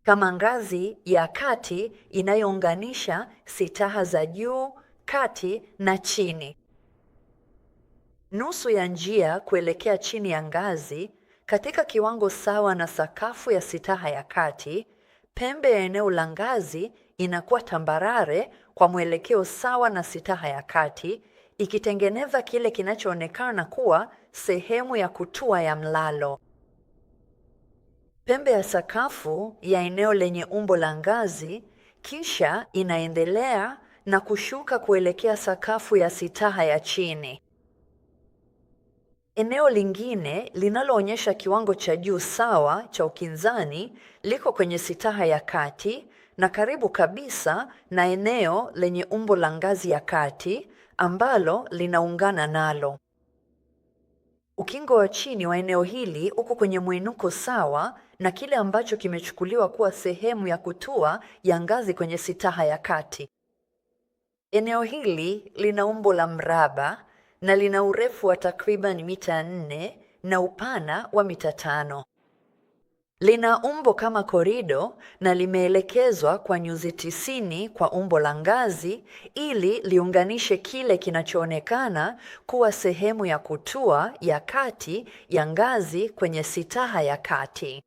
kama ngazi ya kati inayounganisha sitaha za juu, kati na chini. Nusu ya njia kuelekea chini ya ngazi, katika kiwango sawa na sakafu ya sitaha ya kati, pembe ya eneo la ngazi inakuwa tambarare kwa mwelekeo sawa na sitaha ya kati, ikitengeneza kile kinachoonekana kuwa sehemu ya kutua ya mlalo. Pembe ya sakafu ya eneo lenye umbo la ngazi kisha inaendelea na kushuka kuelekea sakafu ya sitaha ya chini. Eneo lingine linaloonyesha kiwango cha juu sawa cha ukinzani liko kwenye sitaha ya kati na karibu kabisa na eneo lenye umbo la ngazi ya kati ambalo linaungana nalo. Ukingo wa chini wa eneo hili uko kwenye mwinuko sawa na kile ambacho kimechukuliwa kuwa sehemu ya kutua ya ngazi kwenye sitaha ya kati. Eneo hili lina umbo la mraba na lina urefu wa takriban mita 4 na upana wa mita 5. Lina umbo kama korido na limeelekezwa kwa nyuzi 90 kwa umbo la ngazi ili liunganishe kile kinachoonekana kuwa sehemu ya kutua ya kati ya ngazi kwenye sitaha ya kati.